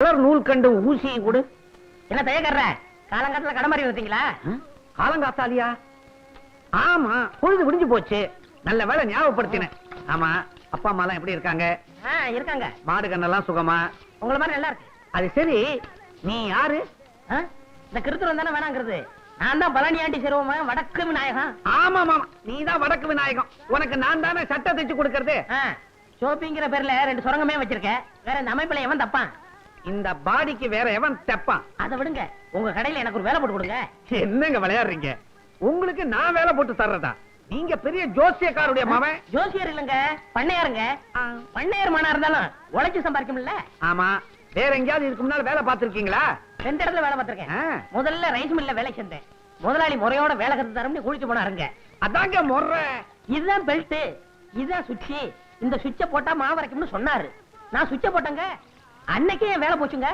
Colour நூல் கண்டு ஊசி கொடு. என்ன தயக்கற? காலங்காத்துல கடை மாதிரி வந்தீங்களா? காலங்காத்தாலியா? ஆமா, பொழுது விடிஞ்சு போச்சு. நல்ல வேலை ஞாபகப்படுத்தினேன். ஆமா, அப்பா அம்மா எல்லாம் எப்படி இருக்காங்க? இருக்காங்க. மாடு கண்ணெல்லாம் சுகமா? உங்கள மாதிரி நல்லா இருக்கு. அது சரி, நீ யாரு? இந்த கிருத்துரம் தானே வேணாங்கிறது. நான் தான் பழனியாண்டி சிறுவமா வடக்கு விநாயகம். ஆமா மாமா, நீ தான் வடக்கு விநாயகம். உனக்கு நான் தானே சட்டை தைச்சு கொடுக்கறது. ஷோப்பிங்கிற பேர்ல 2 சுரங்கமே வச்சிருக்கேன். வேற இந்த அமைப்புல எவன் தப்பான்? இந்த பாடிக்கு வேற எவன் தப்பான்? அதை விடுங்க, உங்க கடையில எனக்கு ஒரு வேலை போட்டு கொடுங்க. என்னங்க விளையாடுறீங்க? உங்களுக்கு நான் வேலை போட்டு தர்றதா? நீங்க பெரிய ஜோசியக்காருடைய மகன். ஜோசியர் இல்லங்க, பண்ணையாருங்க. பண்ணையார் மனா இருந்தாலும் உழைச்சு சம்பாதிக்கும்ல. ஆமா, வேற எங்கயாவது இதுக்கு முன்னால வேலை பார்த்திருக்கீங்களா? 2 இடத்துல வேலை பார்த்திருக்கேன். முதல்ல ரைஸ் மில்ல வேலை செஞ்சேன். முதலாளி முறையோட வேலை கத்து தரம்னு குளிச்சு போனாருங்க. அதாங்க முறை. இதுதான் பெல்ட், இதுதான் சுவிட்ச். இந்த சுவிட்ச போட்டா மாவு அரைக்கும்னு சொன்னாரு. நான் சுவிட்ச போட்டேங்க. அன்னைக்கே வேலை போச்சுங்க.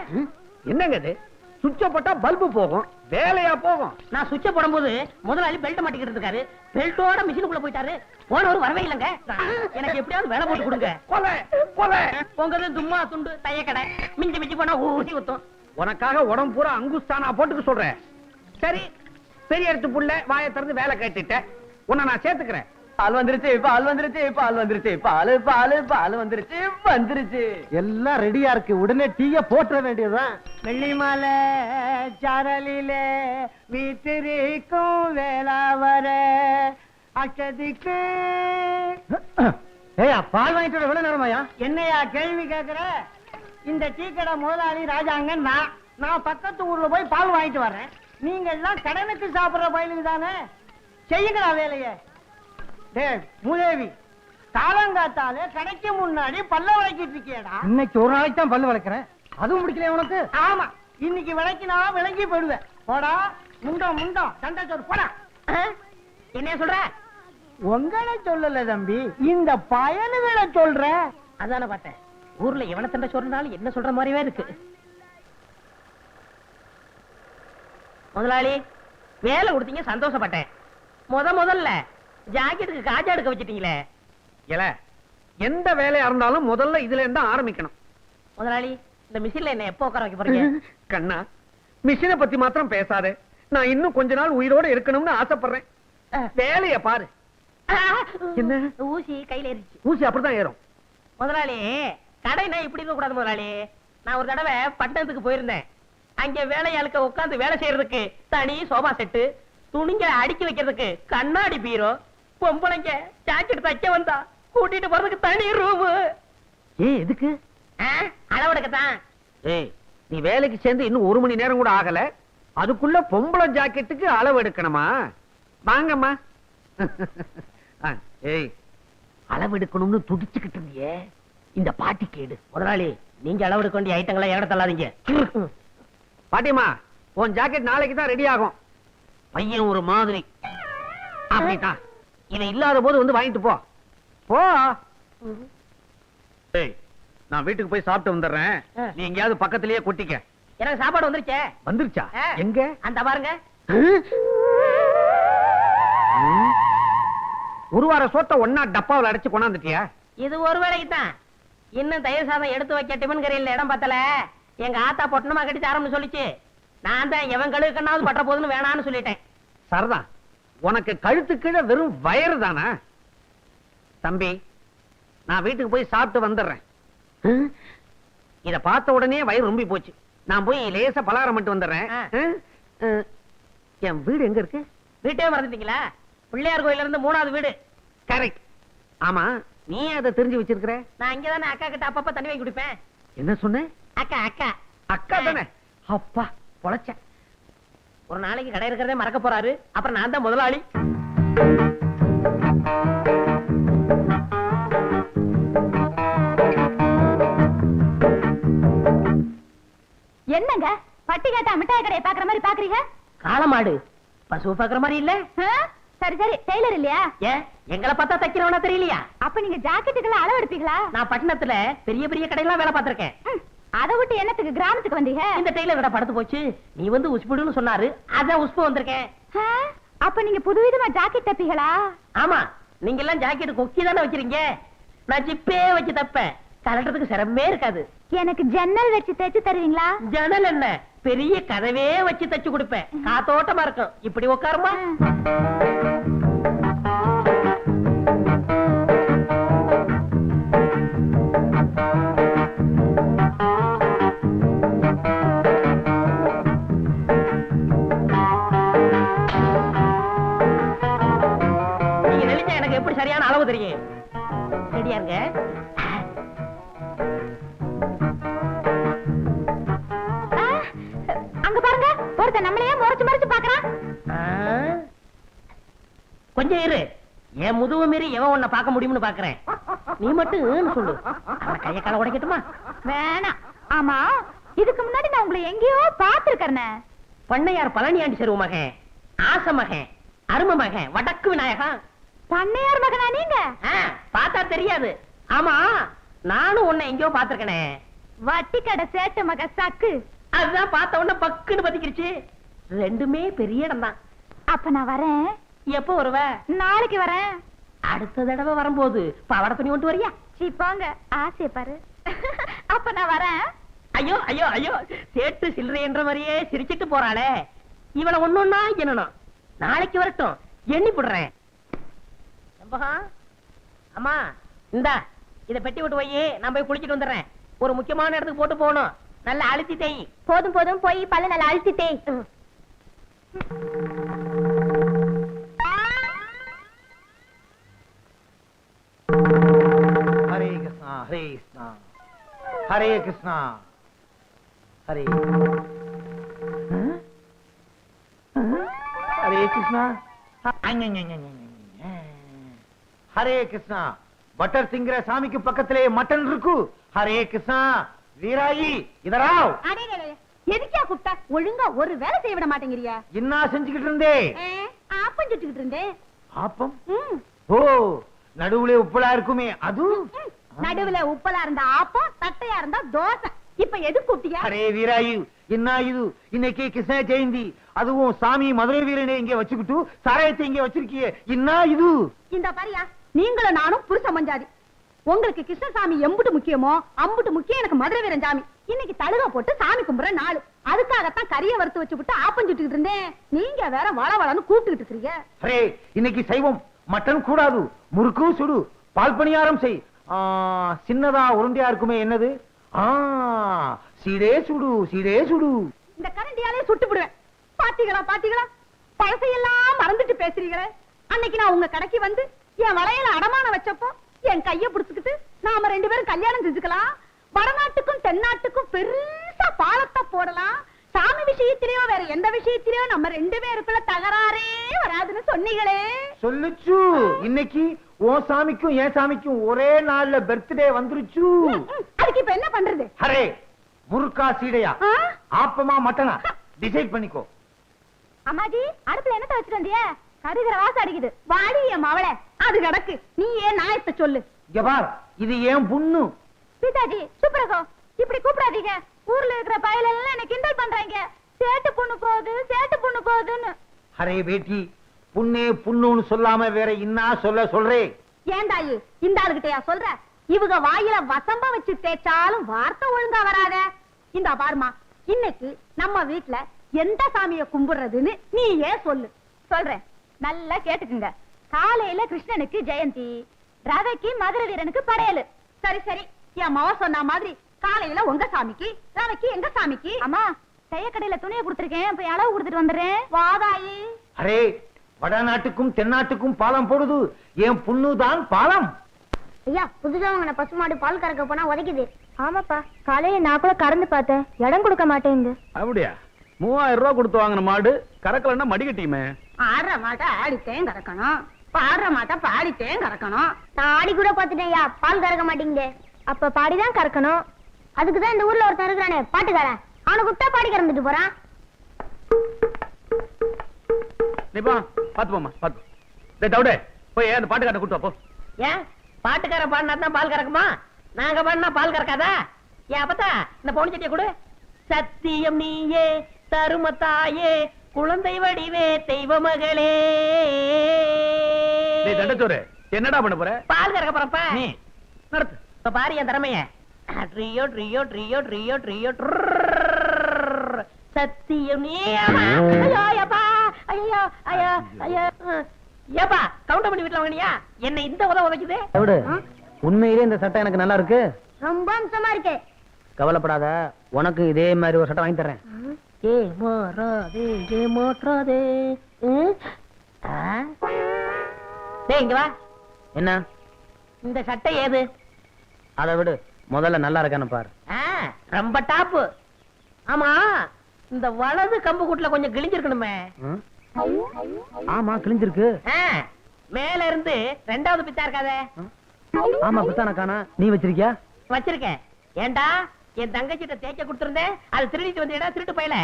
என்னங்க இது? சுவிட்ச போட்டா பல்பு போகும், வேலையா போகும்? நான் சுவிட்ச போடும்போது முதலாளி பெல்ட் மாட்டிக்கிட்டு இருக்காரு. பெல்ட்டோட மிஷினுக்குள்ள போயிட்டாரு. போனவர் வரவே இல்லைங்க. எனக்கு எப்படியாவது வேலை போட்டு கொடுங்க. கொலை கொலை. உங்க தும்மா துண்டு தைய கடை மிஞ்சி மிஞ்சி போனா ஊசி ஊத்தும். உனக்காக உடம்பு பூரா அங்குஸ்தானா போட்டுக்க சொல்றேன். சரி, பெரிய எடுத்து புள்ள வாயை திறந்து வேலை கேட்டுட்ட. உன்னை நான் சேர்த்துக்கிறேன். பால் வந்துருச்சு, பால் வந்துருச்சு, பால் வந்துருச்சு, பால் பால் பால் வந்துருச்சு வந்துருச்சு. எல்லாம் ரெடியா இருக்கு. உடனே டீய போட்டுற வேண்டியதுதான். வெள்ளிமலை சாரலிலே வீட்டிற்கும் வேளாவர அச்சதிக்கு. ஏயா, பால் வாங்கிட்டு வர எவ்வளவு நேரமாயா? என்னையா கேள்வி கேக்குற? இந்த டீ கடை முதலாளி ராஜாங்க. நான் பக்கத்து ஊர்ல போய் பால் வாங்கிட்டு வர்றேன். நீங்க எல்லாம் கடனுக்கு சாப்பிடுற பயிலுக்கு தானே. செய்யுங்களா வேலைய. மூதேவி, காலங்காத்தாலே கடைக்கு முன்னாடி பல்ல விளக்கிட்டு இருக்கியடா. இன்னைக்கு ஒரு நாளைக்கு தான் பல்லு வளர்க்கிறேன். அதுவும் முடிக்கல உனக்கு? ஆமா, இன்னைக்கு விளக்கினா விளங்கி போயிடுவேன். போடா முண்டம் முண்டம் சண்டை சோறு போடா. என்ன சொல்ற? உங்களை சொல்லல தம்பி, இந்த பயனுகளை சொல்ற. அதான பார்த்தேன். ஊர்ல எவன சண்டை சொல்றாலும் என்ன சொல்ற மாதிரியே இருக்கு. முதலாளி, வேலை கொடுத்தீங்க, சந்தோஷப்பட்டேன். முதல்ல ஜாக்கெட்டுக்கு காஜா எடுக்க வச்சிட்டீங்களே. எந்த வேலையா இருந்தாலும் முதல்ல இதுல இருந்தா ஆரம்பிக்கணும். முதலாளி, இந்த மிஷின்ல என்ன எப்போ உட்கார வைக்க போறீங்க? கண்ணா, மிஷினை பத்தி மாத்திரம் பேசாதே. நான் இன்னும் கொஞ்ச நாள் உயிரோட இருக்கணும்னு ஆசைப்படுறேன். வேலைய பாரு. என்ன ஊசி கையில ஏறிச்சு. ஊசி அப்படிதான் ஏறும். முதலாளி, கடைனா இப்படி இருக்க கூடாது முதலாளி. நான் ஒரு தடவை பட்டணத்துக்கு போயிருந்தேன். அங்க வேலையாளுக்க உட்கார்ந்து வேலை செய்யறதுக்கு தனி சோபா செட்டு, துணிங்க அடுக்கி வைக்கிறதுக்கு கண்ணாடி பீரோ, பொம்பளைங்க ஜாக்கெட் தைக்க வந்தா கூட்டிட்டு போறதுக்கு தனி ரூம். எதுக்கு? அளவெடுக்கத்தான். நீ வேலைக்கு சேர்ந்து இன்னும் 1 மணி நேரம் கூட ஆகல, அதுக்குள்ள பொம்பளை ஜாக்கெட்டுக்கு அளவு எடுக்கணுமா? வாங்கம்மா. அளவு எடுக்கணும்னு துடிச்சுக்கிட்டு இருந்தியே, இந்த பாட்டி கேடு. முதலாளி, நீங்க அளவெடுக்க வேண்டிய ஐட்டங்களை எங்கட தள்ளாதீங்க. பாட்டிமா, உன் ஜாக்கெட் நாளைக்கு தான் ரெடி ஆகும். பையன் ஒரு மாதிரி. அப்படிதான். இவன் இல்லாத போது வந்து வாங்கிட்டு போ. போ. நான் வீட்டுக்கு போய் சாப்பிட்டு வந்துடுறேன். நீ எங்கயாவது பக்கத்திலேயே கொட்டிக்க. எனக்கு சாப்பாடு வந்துருச்சே. வந்துருச்சா? எங்க? அந்த பாருங்க. ஒரு வார சோத்த ஒன்னா டப்பாவில் அடைச்சு கொண்டாந்துட்டியா? இது ஒரு வேளைக்கு தான். இன்னும் தயிர் சாதம் எடுத்து வைக்க டிபன் கரையில் இடம் பத்தல. எங்க ஆத்தா பொட்டணமா கட்டி ஆரம்பிச்சு சொல்லிச்சு. நான் தான் எவன் கழுவுக்கண்ணாவது பட்ட போதுன்னு வேணான்னு சொல்லிட்டேன். சரதான், உனக்கு கழுத்து கீழே வெறும் வயறு தானே? தம்பி, நான் வீட்டுக்கு போய் சாப்பிட்டு வந்துடுறேன். இத பார்த்த உடனே வயிறு ரொம்பி போச்சு. நான் போய் லேசா பலகாரம் மட்டும் வந்துடுறேன். என் வீடு எங்க இருக்கு? வீட்டே மறந்துட்டீங்களா? பிள்ளையார் கோயில இருந்து 3வது வீடு. கரெக்ட். ஆமா, நீ அதை தெரிஞ்சு வச்சிருக்கிற? நான் இங்கதானே அக்கா கிட்ட அப்பப்ப தண்ணி வாங்கி குடிப்பேன். என்ன சொன்ன? அக்கா அக்கா அக்கா தானே? அப்பா பொழைச்ச. ஒரு நாளைக்கு கடை இருக்கிறதே மறக்க போறாரு. அப்புறம் நான் தான் முதலாளி. என்னங்க பட்டி கேட்டா மிட்டாய் கடையை பாக்குற மாதிரி பாக்குறீங்க? காளமாடு பசு பாக்குற மாதிரி இல்ல. சரி சரி, டெய்லர் இல்லையா? ஏன் எங்களை பார்த்தா தைக்கிறவனா தெரியலையா? அப்ப நீங்க ஜாக்கெட்டுக்கெல்லாம் அளவு எடுப்பீங்களா? நான் பட்டணத்துல பெரிய பெரிய கடையெல்லாம் வேலை பார்த்திருக்கேன். அதை விட்டு என்னத்துக்கு கிராமத்துக்கு வந்தீங்க? இந்த டெய்லர் கடை படுத்து போச்சு. நீ வந்து உஸ்புடுன்னு சொன்னாரு, அதான் உஸ்பு வந்திருக்கேன். அப்ப நீங்க புதுவிதமா ஜாக்கெட் தப்பீங்களா? ஆமா, நீங்க எல்லாம் ஜாக்கெட் கொக்கி தானே வச்சிருக்கீங்க. நான் ஜிப்பே வச்சு தப்பேன். கலட்டுறதுக்கு சிரமமே இருக்காது. எனக்கு ஜன்னல் வச்சு தைச்சு தருவீங்களா? ஜன்னல் என்ன, பெரிய கதவே வச்சு தச்சு கொடுப்பேன். காத்தோட்டமா இருக்கும். இப்படி உட்காருமா. நீங்க நெளிச்சா எனக்கு எப்படி சரியான அளவு தெரியும். ரெடியா இருங்க. அங்க பாருங்க, ஒருத்தன் நம்மளையே முறைச்சு முறைச்சு பாக்குறான். கொஞ்சம் இரு, என் முதுவை மீறி எவன் உன்னை பார்க்க முடியும்னு பாக்குறேன். நீ மட்டும் சொல்லு, அவன் கைய கால உடைக்கட்டுமா? வேணாம். ஆமா, இதுக்கு முன்னாடி நான் உங்களை எங்கேயோ பாத்துருக்கேன். பண்ணையார் பழனியாண்டி செருவு மகன், ஆச மகன், அரும மகன், வடக்கு விநாயகன். பண்ணையார் மகனா நீங்க? பார்த்தா தெரியாது. ஆமா, நானும் உன்னை எங்கேயோ பாத்துருக்கனே. வட்டி கடை சேட்டு மக சக்கு. அதுதான் பார்த்த உடனே பக்குன்னு பத்திக்கிடுச்சு. ரெண்டுமே பெரிய இடம் தான். அப்ப நான் வரேன். எப்போ வருவ? நாளைக்கு வரேன். அடுத்த தடவை வரும்போது பவட துணி கொண்டு வரியா? போங்க, ஆசைய பாரு. அப்ப நான் வரேன். ஐயோ ஐயோ ஐயோ, சேட்டு சில்லறை என்ற மாதிரியே சிரிச்சிட்டு போறாளே. இவளை ஒன்னொன்னா என்னணும். நாளைக்கு வரட்டும், எண்ணி போடுறேன். அம்மா இந்தா, இத பெட்டி விட்டு போய் நான் போய் குளிச்சிட்டு வந்துடுறேன். ஒரு முக்கியமான இடத்துக்கு போட்டு போகணும். நல்லா அழுத்தி தேய். போதும் போதும், போய் பல்ல நல்லா அழுத்தி தேய். ஹரே கிருஷ்ணா ஹரே கிருஷ்ணா ஹரே கிருஷ்ணா ஹரே ஹரே கிருஷ்ணா ஹரே கிருஷ்ணா. பட்டர் திங்கிற சாமிக்கு பக்கத்திலே மட்டன் இருக்கு. ஹரே கிருஷ்ணா. வீராயி இதராவ். எதுக்கா கூப்பிட்டா? ஒழுங்கா ஒரு வேலை செய்ய விட மாட்டேங்கிறியா? என்ன செஞ்சுக்கிட்டு இருந்தே? ஆப்பம் சுட்டுக்கிட்டு இருந்தேன். ஆப்பம்? ஓ, நடுவுல உப்பலா இருக்குமே அது? நடுவுல உப்பலா இருந்தா ஆப்பம், தட்டையா இருந்தா தோசை. இப்ப எது கூப்பிட்டியா? அரே வீராயு, என்ன இது? இன்னைக்கு கிருஷ்ண ஜெயந்தி, அதுவும் சாமி மதுரை வீரனை இங்க வச்சுக்கிட்டு சாராயத்தை இங்க வச்சிருக்கியே, என்ன இது? இந்த பாரியா, நீங்களும் நானும் புருஷ மஞ்சாதி. உங்களுக்கு கிருஷ்ணசாமி எம்புட்டு முக்கியமோ அம்புட்டு முக்கியம் எனக்கு மதுரை வீரன் சாமி. இன்னைக்கு தழுக போட்டு சாமி கும்பிடுற நாள், அதுக்காகத்தான் கறிய வறுத்து வச்சு விட்டு ஆப்பம் சுட்டுக்கிட்டு இருந்தேன். நீங்க வேற வள வளன்னு கூப்பிட்டுக்கிட்டு இருக்கீங்க. அரே, இன்னைக்கு சைவம், மட்டன் கூடாது. முறுக்கு சுடு, பால் பணியாரம் செய். சின்னதா உருண்டையா இருக்குமே, என்னது? சீடே சுடு, சீடே சுடு. இந்த கரண்டியாலே சுட்டு விடுவேன். பாத்தீங்களா பாத்தீங்களா, பழசையெல்லாம் மறந்துட்டு பேசுறீங்களே. அன்னைக்கு நான் உங்க கடைக்கு வந்து என் வளையல அடமான வச்சப்போ என் கைய புடிச்சுக்கிட்டு நாம ரெண்டு பேரும் கல்யாணம் செஞ்சுக்கலாம், வடநாட்டுக்கும் தென்னாட்டுக்கும் பெருசா பாலத்தை போடலாம், சாமி விஷயத்திலேயோ வேற எந்த விஷயத்திலேயோ நம்ம ரெண்டு பேருக்குள்ள தகராறே வராதுன்னு சொன்னீங்களே. சொல்லுச்சு. இன்னைக்கு உன் சாமிக்கும் என் சாமிக்கும் ஒரே நாள்ல பர்த்டே வந்துருச்சு. அதுக்கு இப்ப என்ன பண்றது? அரே, முறுக்கா சீடையா, ஆப்பமா மட்டனா, டிசைட் பண்ணிக்கோ. அம்மாஜி, அடுப்புல என்னத்த வச்சுட்டு வந்திய? கருகிற வாசம் அடிக்குது. வாடி என் மவளை, அது கிடக்கு. நீ ஏன் நாயத்தை சொல்லு. இங்க பார், இது ஏன் புண்ணு. சீதாஜி, சூப்பரகோ, இப்படி கூப்பிடாதீங்க. ஊர்ல இருக்கிற பயல எல்லாம் என்ன கிண்டல் பண்றாங்க. சேட்டு பொண்ணு போகுது, சேட்டு பொண்ணு போகுதுன்னு. அரே பேட்டி, புண்ணே புண்ணுன்னு சொல்லாம வேற இன்னா சொல்றே? ஏன் தாயி, இந்த ஆளுகிட்டயா சொல்ற? இவங்க வாயில வசம்ப வச்சு தேய்ச்சாலும் வார்த்தை ஒழுங்கா வராத. இந்த பாருமா, இன்னைக்கு நம்ம வீட்டுல எந்த சாமிய கும்பிடுறதுன்னு நீ ஏன் சொல்லு. சொல்றேன், நல்லா கேட்டுக்குங்க. காலையில கிருஷ்ணனுக்கு ஜெயந்தி, ரவைக்கு மதுரை வீரனுக்கு படையலு. சரி சரி, என் மவ சொன்ன மாதிரி காலையில உங்க சாமிக்கு, ரவைக்கு எங்க சாமிக்கு. அம்மா, செய்யக்கடையில துணியை கொடுத்துருக்கேன், போய் அளவு கொடுத்துட்டு வந்துடுறேன். வாதாயி. அரே, வடநாட்டுக்கும் தென்னாட்டுக்கும் பாலம் போடுது, என் புண்ணுதான் பாலம். ஐயா, புதுசா வாங்கின பசுமாடு பால் கறக்க போனா உதைக்குது. ஆமாப்பா, காலையில நான் கூட கறந்து பார்த்தேன், இடம் கொடுக்க மாட்டேங்குது. அப்படியா? 3000 ரூபாய் கொடுத்து வாங்கின மாடு கறக்கலன்னா மடிக்கட்டியுமே. ஆடுற மாட்டை ஆடித்தேன் கறக்கணும், பாடுற மாட்டை பாடித்தேன் கறக்கணும். நான் ஆடி கூட பாத்துட்டேன்யா, பால் கறக்க மாட்டேங்குது. அப்ப பாடிதான் கறக்கணும். அதுக்குதான் இந்த ஊர்ல ஒருத்தன் இருக்கிறானே பாட்டுக்காரன், அவனை கூப்பிட்டா பாடி கறந்துட்டு போறான். நீப்பா பாத்து போமா, பாத்து டவுடே போய் அந்த பாட்டுக்காரனை கூட்டு வா போ. ஏன் பாட்டுக்கார பாடினா பால் கறக்குமா? நாங்க பாடினா பால் கறக்காதா? ஏன் அப்பத்தா இந்த பவுன் சட்டியை கொடு. சத்தியம் நீயே தருமத்தாயே, குழந்தை வடிவே தெய்வ மகளே. தண்டச்சோறு என்னடா பண்ண போற? பால் கறக்க போறப்ப நீ நடத்து. இப்ப பாரு என் திறமைய. ட்ரியோ ட்ரியோ ட்ரியோ ட்ரியோ ட்ரியோ சத்தியம் நீயமா. ஐயோ அப்பா, ஐயோ ஐயோ ஐயோ. ஏப்பா கவுண்டர் பண்ணி வீட்டுல வாங்கினியா? என்ன இந்த உதைக்குது. தவிடு, உண்மையிலே இந்த சட்டை எனக்கு நல்லா இருக்கு. ரொம்ப அம்சமா இருக்கு. கவலைப்படாத, உனக்கு இதே மாதிரி ஒரு சட்டை வாங்கி தரேன். ஏ மாறாதே ஏ மாற்றாதே. டேய் இங்க வா. என்ன? இந்த சட்டை ஏது? அதை விடு, முதல்ல நல்லா இருக்கான்னு பாரு. ரொம்ப டாப்பு. ஆமா, இந்த வலது கம்பு கூட்டுல கொஞ்சம் கிழிஞ்சிருக்கணுமே. ம்? ஆமா, கிழிஞ்சிருக்கு. மேல இருந்து ரெண்டாவது பிச்சா இருக்காதே. ஆமா, பித்தான காணா. நீ வச்சிருக்கியா? வச்சிருக்கேன். ஏண்டா என் தங்கச்சிட்ட தேய்க்க கொடுத்திருந்தேன், அது திருடிட்டு வந்தீடா திருட்டு பையல.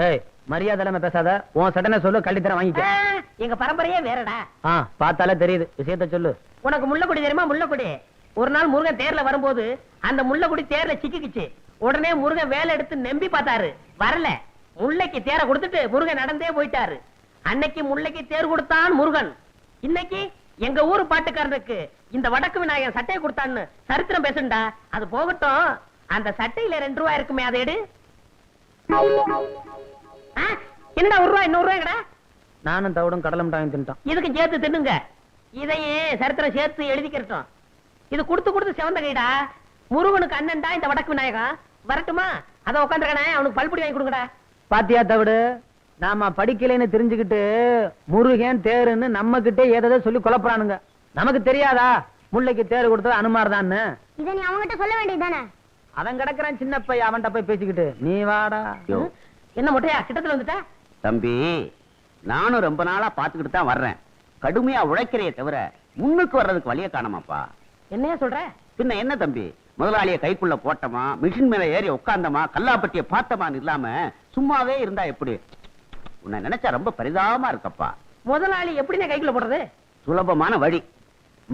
ஏய், மரியாதை இல்லாம பேசாத. உன் சட்டனை சொல்லு, கள்ளி தர வாங்கிக்க. எங்க பரம்பரையே வேறடா. பார்த்தாலே தெரியுது. விஷயத்த சொல்லு. உனக்கு முள்ளக்குடி தெரியுமா? முள்ளக்குடி. ஒரு நாள் முருகன் தேர்ல வரும்போது அந்த முள்ளக்குடி தேர்ல சிக்கிக்குச்சு. உடனே முருகன் வேலை எடுத்து நம்பி பார்த்தாரு, வரல. முல்லைக்கு தேர கொடுத்துட்டு முருகன் நடந்தே போயிட்டாரு. அன்னைக்கு முல்லைக்கு தேர் கொடுத்தான் முருகன். இன்னைக்கு எங்க ஊரு பாட்டுக்காரனுக்கு இந்த வடக்கு விநாயகன் சட்டையை கொடுத்தான்னு சரித்திரம் பேசுண்டா. அது போகட்டும், அந்த சட்டையில 2 ரூபாய் இருக்குமே, அதை எடு. என்னடா 1 ரூபாய் 100 ரூபாய்டா? நானும் தவிடும் கடலை மிட்டாயும் தின்ட்டான். இதுக்கு சேர்த்து தின்னுங்க. இதையே சரித்திரம் சேர்த்து எழுதிக்கிறோம். இது கொடுத்து கொடுத்து செவந்த கைடா. முருகனுக்கு அண்ணன்டா இந்த வடக்கு விநாயகம். வரட்டுமா? அத உட்காந்துருக்கானே, அவனுக்கு பல்புடி வாங்கி கொடுங்கடா. பாத்தியா தவிடு, நாம படிக்கலைன்னு தெரிஞ்சுக்கிட்டு முருகன் தேருன்னு நம்ம கிட்டே ஏதோ சொல்லி குழப்பறானுங்க. நமக்கு தெரியாதா முல்லைக்கு தேர் கொடுத்தது அனுமார்தான்னு? இத நீ அவங்கிட்ட சொல்ல வேண்டியதுதானே? அவன் கிடக்குறான் சின்ன பையன், அவன்கிட்ட போய் பேசிக்கிட்டு நீ வாடா. என்ன மொட்டையா கிட்டத்துல வந்துட்டா? தம்பி, நானும் ரொம்ப நாளா பாத்துக்கிட்டு தான் வர்றேன். கடுமையா உழைக்கிறையே தவிர முன்னுக்கு வர்றதுக்கு வழிய காணமாப்பா. என்னையா சொல்ற? பின்ன என்ன தம்பி, முதலாளிய கைக்குள்ள போட்டமா, மிஷின் மேல ஏறி உட்கார்ந்தமா, கல்லாப்பட்டிய பார்த்தமான்னு இல்லாம சும்மாவே இருந்தா எப்படி? உன்னை நினைச்சா ரொம்ப பரிதாபமா இருக்கப்பா. முதலாளி எப்படின்னா கைக்குள்ள போடுறது? சுலபமான வழி.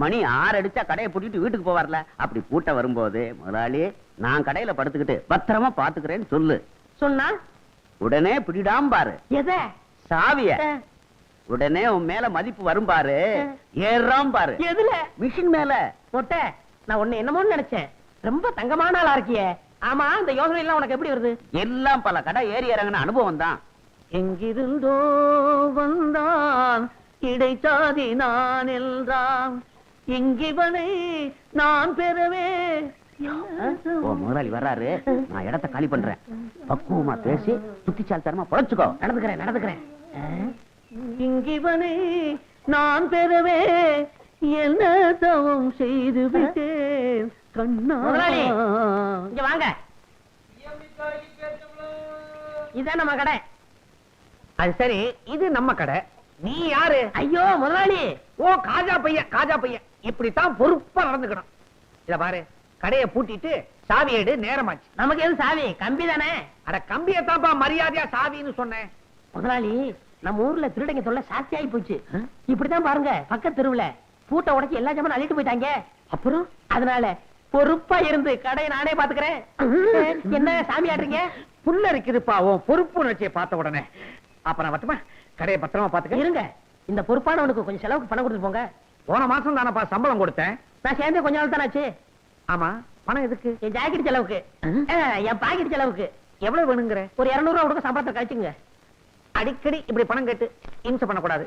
மணி 6 அடிச்சா கடையை பூட்டிட்டு வீட்டுக்கு போவார்ல, அப்படி பூட்ட வரும்போது முதலாளி நான் கடையில படுத்துக்கிட்டு பத்திரமா பாத்துக்கிறேன்னு சொல்லு. சொன்னா உடனே பிடிடாம பாரு எத? சாவிய. உடனே உன் மேல மதிப்பு வரும் பாரு, ஏறாம் பாரு. எதுல? மிஷின் மேல. மொட்டை, நான் உன்னை என்னமோன்னு நினைச்சேன். ரொம்ப தங்கமான ஆளா இருக்கியே. ஆமா, இந்த யோசனை எல்லாம் உனக்கு எப்படி வருது? எல்லாம் பல கடை ஏறி இறங்கின அனுபவம் தான். எங்கிருந்தோ வந்தான் இடைச்சாதி நான் என்றான், இங்கிவனை நான் பெறவே. ஓ, முதலாளி வர்றாரு, நான் இடத்தை காலி பண்றேன். பக்குவமா பேசி புத்திசாலித்தனமா பொழைச்சுக்கோ. நடந்துக்கிறேன். இங்கிவனை நான் பெறவே என்ன தவம் செய்து விட்டேன் கண்ணா. முதலாளி இங்க வாங்க. இதான் நம்ம கடை. அது சரி, இது நம்ம கடை. நீ யாரு? ஐயோ முதலாளி. ஓ, காஜா பையன். இப்படித்தான் பொறுப்பா நடந்துக்கணும். இத பாரு, கடையை பூட்டிட்டு சாவி எடு, நேரமாச்சு. நமக்கு எது சாவி? கம்பி தானே. அட, கம்பியத்தான்ப்பா மரியாதையா சாவின்னு சொன்னேன். முதலாளி, நம்ம ஊர்ல திருடங்க தொல்லை சாஸ்தி ஆகி போச்சு. இப்படிதான் பாருங்க, பக்கத்து தெருவுல பூட்டை உடைச்சு எல்லா ஜாமான் அள்ளிட்டு போயிட்டாங்க. அப்புறம் அதனால பொறுப்பா இருந்து கடையை நானே பாத்துக்கிறேன். என்ன சாமி ஆடுறீங்க? புல்ல இருக்குதுப்பா உன் பொறுப்பு உணர்ச்சியை பார்த்த உடனே. அப்ப நான் மட்டுமா கடையை பத்திரமா பாத்துக்க. இருங்க, இந்த பொறுப்பானவனுக்கு கொஞ்சம் செலவுக்கு பணம் கொடுத்து போங்க. போன மாசம் தானப்பா சம்பளம் கொடுத்தேன். நான் சேர்ந்து கொஞ்ச நாள் தானாச்சு. ஆமா, பணம் எதுக்கு? என் ஜாக்கெட் செலவுக்கு, என் பாக்கெட் செலவுக்கு. எவ்வளவு வேணுங்கிற? ஒரு 200 ரூபா கொடுக்க சம்பளத்தை கழிச்சுங்க. அடிக்கடி இப்படி பணம் கேட்டு இம்சை பண்ணக்கூடாது.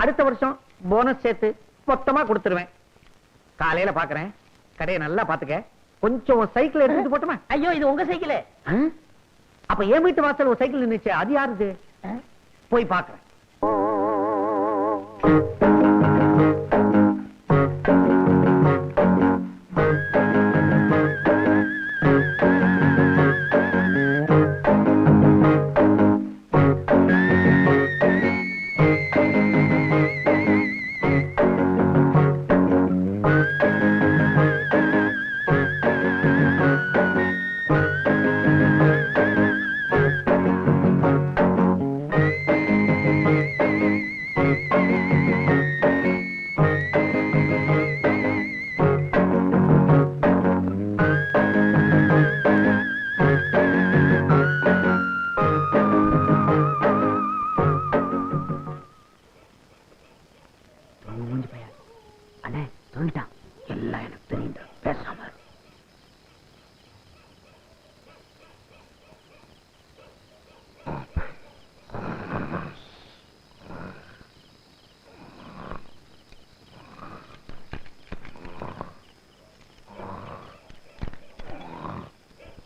அடுத்த வருஷம் போனஸ் சேர்த்து மொத்தமா கொடுத்துருவேன். காலையில பாக்குறேன். கடையை நல்லா பாத்துக்க. கொஞ்சம் சைக்கிள் எடுத்துட்டு போட்டுமா? ஐயோ, இது உங்க சைக்கிள். அப்ப என் வீட்டு வாசல் ஒரு சைக்கிள் நின்னுச்சு, அது யாருது? போய் பாக்குறேன்.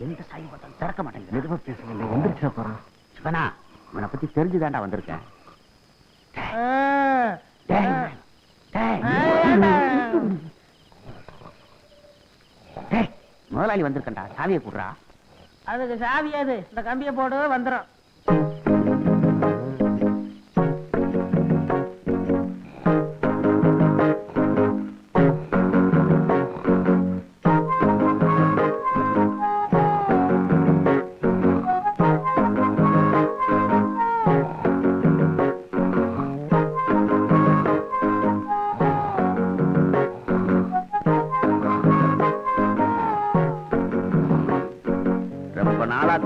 எந்த சாவி பார்த்தாலும் திறக்க மாட்டேங்குது. மெதுவா பேசுங்க, எந்திரிச்சா போறான். சிவனா, இவனை பத்தி தெரிஞ்சுதாண்டா வந்திருக்கேன். முதலாளி வந்திருக்கா, சாவியை கூடுறா. அதுக்கு சாவி அது, இந்த கம்பியை போடு வந்துடும்.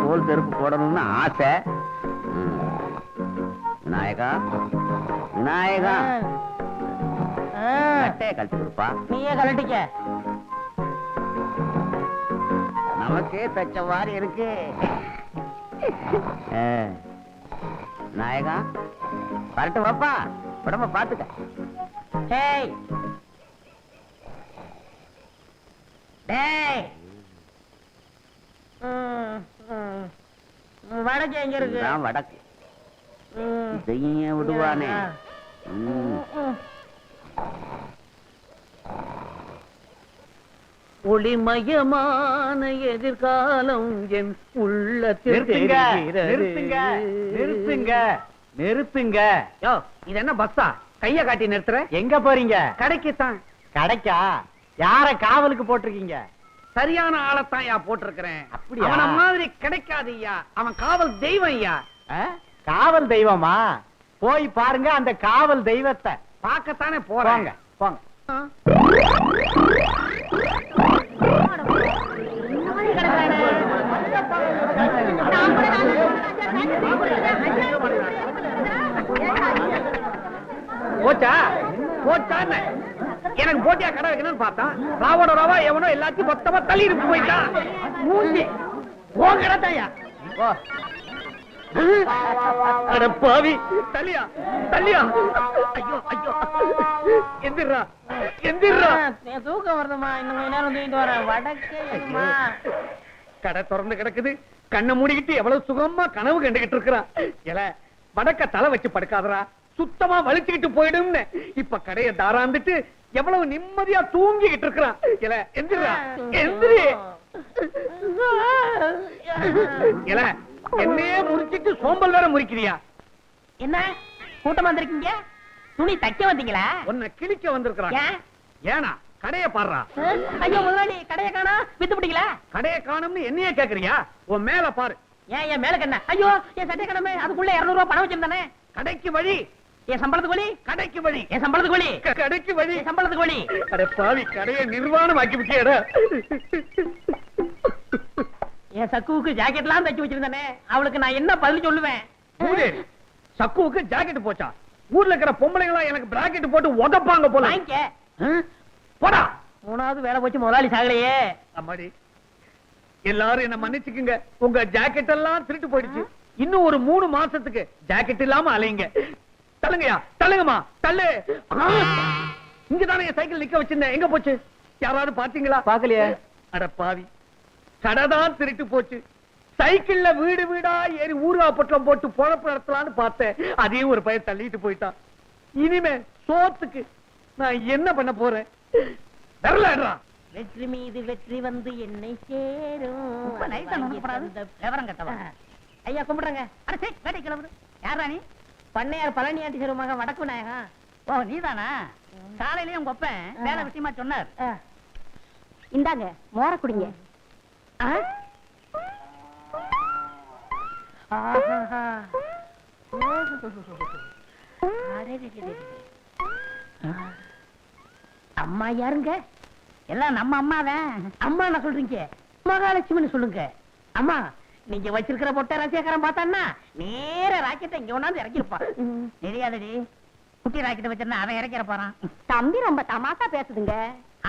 தோல் செருப்பு போடணும்னு ஆசை. விநாயகா, விநாயகா, கட்டையை கழட்டி கொடுப்பா. நீயே கழட்டிக்க. நமக்கே தச்ச மாதிரி இருக்கு. விநாயகா, கரெக்ட் வாப்பா, உடம்ப பாத்துக்க. டேய் டேய், வடக்கு எங்க இருக்கு? வடக்கு. விடுவானே. ஒளிமயமான எதிர்காலம் என் உள்ளத்தில். நிறுத்துங்க. யோ, இது என்ன பஸ்ஸா? கைய காட்டி நிறுத்துற? எங்க போறீங்க? கடைக்குத்தான். கடைக்கா? யார காவலுக்கு போட்டிருக்கீங்க? சரியான ஆளத்தான் யா போட்டிருக்கிறேன். அப்படியா? அவன மாதிரி கிடைக்காது ஐயா. அவன் காவல் தெய்வம் ஐயா. காவல் தெய்வமா? போய் பாருங்க அந்த காவல் தெய்வத்தை. பார்க்கத்தானே போறாங்க. போங்க. போச்சா போச்சான்னு எனக்கு போட்டியா கடை வைக்கணும்னு பார்த்தான். ராவோட ராவா எவனோ எல்லாத்தையும் மொத்தமா தள்ளிட்டு போயிட்டான். மூஞ்சி போங்கடத்தையா. அட பாவி, தள்ளியா தள்ளியா. ஐயோ ஐயோ, எந்திரா எந்திரா. தூக்கம் வருதுமா, இன்னும் கொஞ்ச நேரம் தூக்கிட்டு வரேன். வடக்கே கடை திறந்து கிடக்குது. கண்ணை மூடிக்கிட்டு எவ்வளவு சுகமா கனவு கண்டுகிட்டு இருக்கிறான். எல வடக்க தலை வச்சு படுக்காதரா, சுத்தமா வலிச்சுக்கிட்டு போயிடும்னு இப்ப கடையை தாராந்துட்டு எவ்வளவு நிம்மதியா தூங்கிக்கிட்டு இருக்கிறான். எல எந்திரா எந்திரி. எல என்னையே முறிச்சிட்டு சோம்பல் வேற முறிக்கிறியா? என்ன கூட்டம் வந்திருக்கீங்க? துணி தைக்க வந்தீங்களா? உன்னை கிழிக்க வந்திருக்கிறான். ஏனா கடைய பாடுறா. ஐயோ முதலாளி, கடையை காணா, வித்து பிடிக்கல. கடைய காணும்னு என்னையே கேக்குறியா? உன் மேல பாரு. ஏன் என் மேல கண்ண? ஐயோ என் சட்டை கடமை, அதுக்குள்ள 200 ரூபாய் பணம் வச்சிருந்தானே. கடைக்கு வழி. என் சம்பளத்துக்கு வழி. கடைக்கு வழி. என் சம்பளத்துக்கு வழி. கடைக்கு வழி. என் சம்பளத்துக்கு வழி. அட பாவி, கடையை நிர்வாணம் ஆக்கி விட்டியடா. என் சக்குவுக்கு ஜாக்கெட்லாம் தைச்சு வச்சிருந்தானே, அவளுக்கு நான் என்ன பதில் சொல்லுவேன்? சக்குவுக்கு ஜாக்கெட் போச்சா? ஊர்ல இருக்கிற பொம்பளைங்களா எனக்கு பிராக்கெட் போட்டு உதப்பாங்க போல. வாங்கிக்க. போடா. 3வது வேலை போச்சு, முதலாளி சாகலையே. அம்மாடி, எல்லாரும் என்ன மன்னிச்சுக்குங்க. உங்க ஜாக்கெட் எல்லாம் திருட்டு போயிடுச்சு. இன்னும் ஒரு 3 மாசத்துக்கு ஜாக்கெட் இல்லாம அலைங்க. தள்ளுங்கயா, தள்ளுங்கம்மா, தள்ளு. இங்கதானே என் சைக்கிள் நிக்க வச்சிருந்தேன். எங்க போச்சு? யாராவது பாத்தீங்களா? பாக்கலையே. அட பாவி, கடைதான் திருட்டு போச்சு. சைக்கிள்ல வீடு வீடா ஏறி ஊர்வா பொட்டலம் போட்டு பொழப்பு நடத்தலான்னு பார்த்தேன். அதையும் ஒரு பையன் தள்ளிட்டு போயிட்டான். இனிமே சோத்துக்கு நான் என்ன பண்ண போறேன்? வரலடா. வெற்றி மீது வெற்றி வந்து என்னை சேரும். விவரம் கட்டவா? ஐயா கும்பிடுறங்க. அரசே வேட்டை கிளம்புது. யாரா நீ? பண்ணையார் பழனி ஆண்டி சிறு மகன் வடக்கு விநாயகம். ஓ நீதானா? காலையிலயும் உங்க அப்பன் வேலை விஷயமா சொன்னார். இந்தாங்க மோர குடிங்க. அம்மா யாருங்க? எல்லாம் நம்ம அம்மாதான். அம்மா என்ன சொல்றீங்க? மகாலட்சுமின்னு சொல்லுங்க. அம்மா, நீங்க வச்சிருக்கிற பொட்டை ரசிகரம் பார்த்தான்னா நேர ராக்கெட்டை இங்க ஒண்ணாந்து இறக்கிருப்பான். தெரியாதடி, குட்டி ராக்கெட் வச்சிருந்தா அவன் இறக்கிற போறான். தம்பி ரொம்ப தமாசா பேசுதுங்க.